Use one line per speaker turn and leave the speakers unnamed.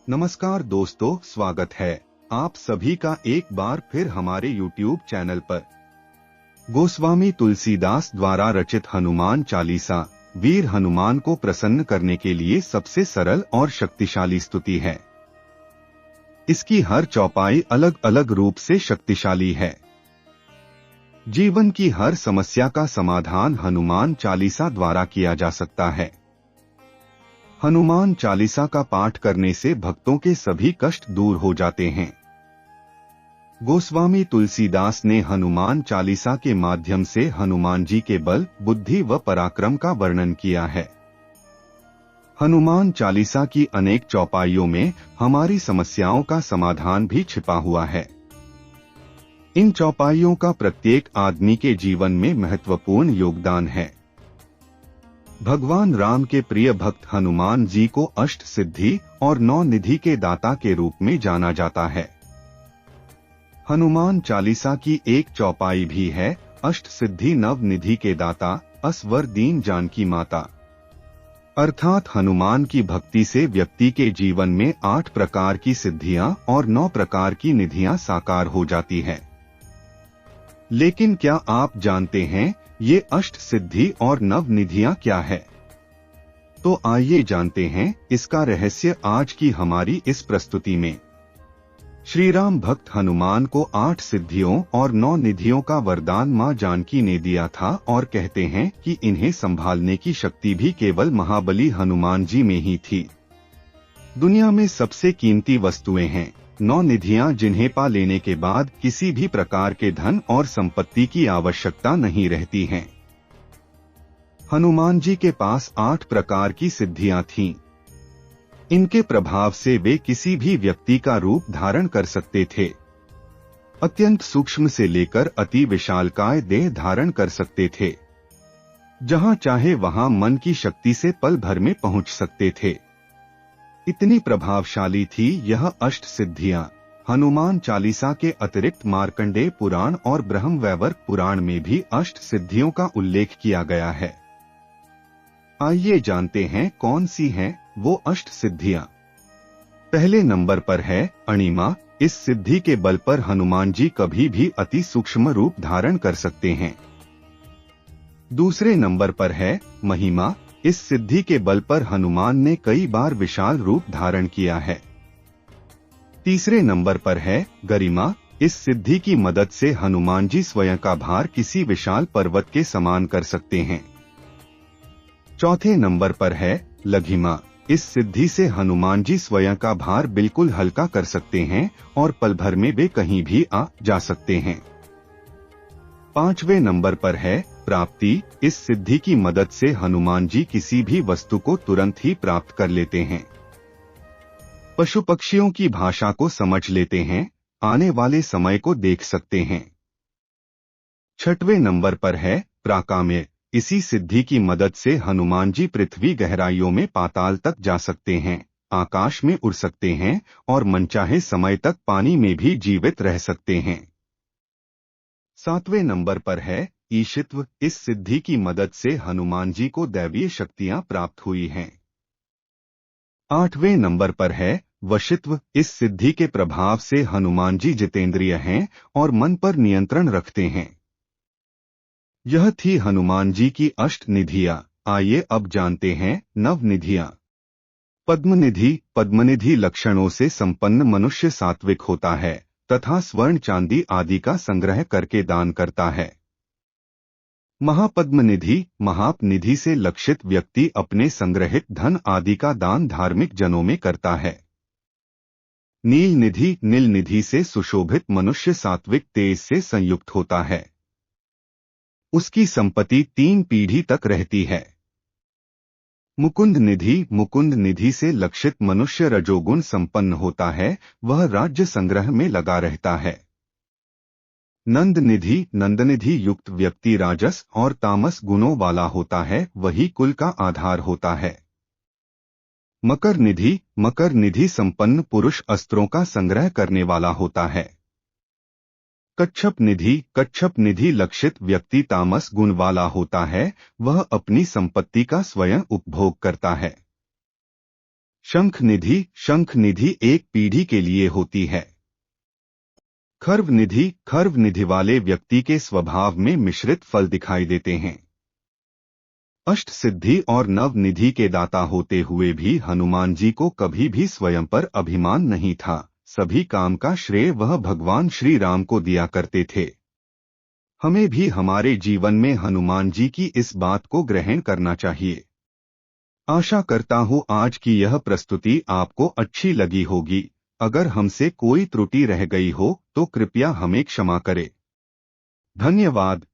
नमस्कार दोस्तों, स्वागत है आप सभी का एक बार फिर हमारे YouTube चैनल पर। गोस्वामी तुलसीदास द्वारा रचित हनुमान चालीसा वीर हनुमान को प्रसन्न करने के लिए सबसे सरल और शक्तिशाली स्तुति है। इसकी हर चौपाई अलग अलग रूप से शक्तिशाली है। जीवन की हर समस्या का समाधान हनुमान चालीसा द्वारा किया जा सकता है। हनुमान चालीसा का पाठ करने से भक्तों के सभी कष्ट दूर हो जाते हैं। गोस्वामी तुलसीदास ने हनुमान चालीसा के माध्यम से हनुमान जी के बल, बुद्धि व पराक्रम का वर्णन किया है। हनुमान चालीसा की अनेक चौपाइयों में हमारी समस्याओं का समाधान भी छिपा हुआ है। इन चौपाइयों का प्रत्येक आदमी के जीवन में महत्वपूर्ण योगदान है। भगवान राम के प्रिय भक्त हनुमान जी को अष्ट सिद्धि और 9 निधि के दाता के रूप में जाना जाता है। हनुमान चालीसा की एक चौपाई भी है, अष्ट सिद्धि नव निधि के दाता, असवर दीन जानकी माता। अर्थात हनुमान की भक्ति से व्यक्ति के जीवन में 8 प्रकार की सिद्धियां और 9 प्रकार की निधियां साकार हो जाती है। लेकिन क्या आप जानते हैं ये अष्ट सिद्धि और नव निधियां क्या है? तो आइए जानते हैं इसका रहस्य आज की हमारी इस प्रस्तुति में। श्री राम भक्त हनुमान को 8 सिद्धियों और 9 निधियों का वरदान मां जानकी ने दिया था और कहते हैं कि इन्हें संभालने की शक्ति भी केवल महाबली हनुमान जी में ही थी। दुनिया में सबसे कीमती वस्तुएं हैं 9 निधियां, जिन्हें पा लेने के बाद किसी भी प्रकार के धन और संपत्ति की आवश्यकता नहीं रहती हैं। हनुमान जी के पास 8 प्रकार की सिद्धियां थीं। इनके प्रभाव से वे किसी भी व्यक्ति का रूप धारण कर सकते थे। अत्यंत सूक्ष्म से लेकर अति विशालकाय देह धारण कर सकते थे। जहां चाहे वहां मन की शक्ति से पल भर में पहुंच सकते थे। इतनी प्रभावशाली थी यह अष्ट सिद्धियां। हनुमान चालीसा के अतिरिक्त मार्कंडेय पुराण और ब्रह्मवैवर्त पुराण में भी अष्ट सिद्धियों का उल्लेख किया गया है। आइए जानते हैं कौन सी हैं वो अष्ट सिद्धियां। पहले नंबर पर है अणिमा। इस सिद्धि के बल पर हनुमान जी कभी भी अति सूक्ष्म रूप धारण कर सकते हैं। दूसरे नंबर पर है महिमा। इस सिद्धि के बल पर हनुमान ने कई बार विशाल रूप धारण किया है। तीसरे नंबर पर है गरिमा। इस सिद्धि की मदद से हनुमान जी स्वयं का भार किसी विशाल पर्वत के समान कर सकते हैं। चौथे नंबर पर है लघिमा। इस सिद्धि से हनुमान जी स्वयं का भार बिल्कुल हल्का कर सकते हैं और पल भर में वे कहीं भी आ जा सकते हैं। पांचवें नंबर पर है प्राप्ति। इस सिद्धि की मदद से हनुमान जी किसी भी वस्तु को तुरंत ही प्राप्त कर लेते हैं। पशु पक्षियों की भाषा को समझ लेते हैं, आने वाले समय को देख सकते हैं। छठवें नंबर पर है प्राकाम्य। इसी सिद्धि की मदद से हनुमान जी पृथ्वी गहराइयों में पाताल तक जा सकते हैं, आकाश में उड़ सकते हैं और मनचाहे समय तक पानी में भी जीवित रह सकते हैं। सातवें नंबर पर है ईशित्व। इस सिद्धि की मदद से हनुमान जी को दैवीय शक्तियां प्राप्त हुई हैं। आठवें नंबर पर है वशित्व। इस सिद्धि के प्रभाव से हनुमान जी जितेंद्रिय हैं और मन पर नियंत्रण रखते हैं। यह थी हनुमान जी की अष्ट निधियां। आइए अब जानते हैं नव निधियां। पद्मनिधि। पद्मनिधि लक्षणों से संपन्न मनुष्य सात्विक होता है तथा स्वर्ण चांदी आदि का संग्रह करके दान करता है। महापद्मनिधि। महापनिधि से लक्षित व्यक्ति अपने संग्रहित धन आदि का दान धार्मिक जनों में करता है। नील निधि। नील निधि से सुशोभित मनुष्य सात्विक तेज से संयुक्त होता है। उसकी संपत्ति 3 पीढ़ी तक रहती है। मुकुंद निधि। मुकुंद निधि से लक्षित मनुष्य रजोगुण संपन्न होता है, वह राज्य संग्रह में लगा रहता है। नंद निधि। नंदनिधि युक्त व्यक्ति राजस और तामस गुणों वाला होता है, वही कुल का आधार होता है। मकर निधि। मकर निधि संपन्न पुरुष अस्त्रों का संग्रह करने वाला होता है। कच्छप निधि। कच्छप निधि लक्षित व्यक्ति तामस गुण वाला होता है, वह अपनी संपत्ति का स्वयं उपभोग करता है। शंख निधि एक पीढ़ी के लिए होती है। खर्व निधि वाले व्यक्ति के स्वभाव में मिश्रित फल दिखाई देते हैं। अष्ट सिद्धि और नव निधि के दाता होते हुए भी हनुमान जी को कभी भी स्वयं पर अभिमान नहीं था। सभी काम का श्रेय वह भगवान श्री राम को दिया करते थे। हमें भी हमारे जीवन में हनुमान जी की इस बात को ग्रहण करना चाहिए। आशा करता हूँ आज की यह प्रस्तुति आपको अच्छी लगी होगी। अगर हमसे कोई त्रुटि रह गई हो तो कृपया हमें क्षमा करें। धन्यवाद।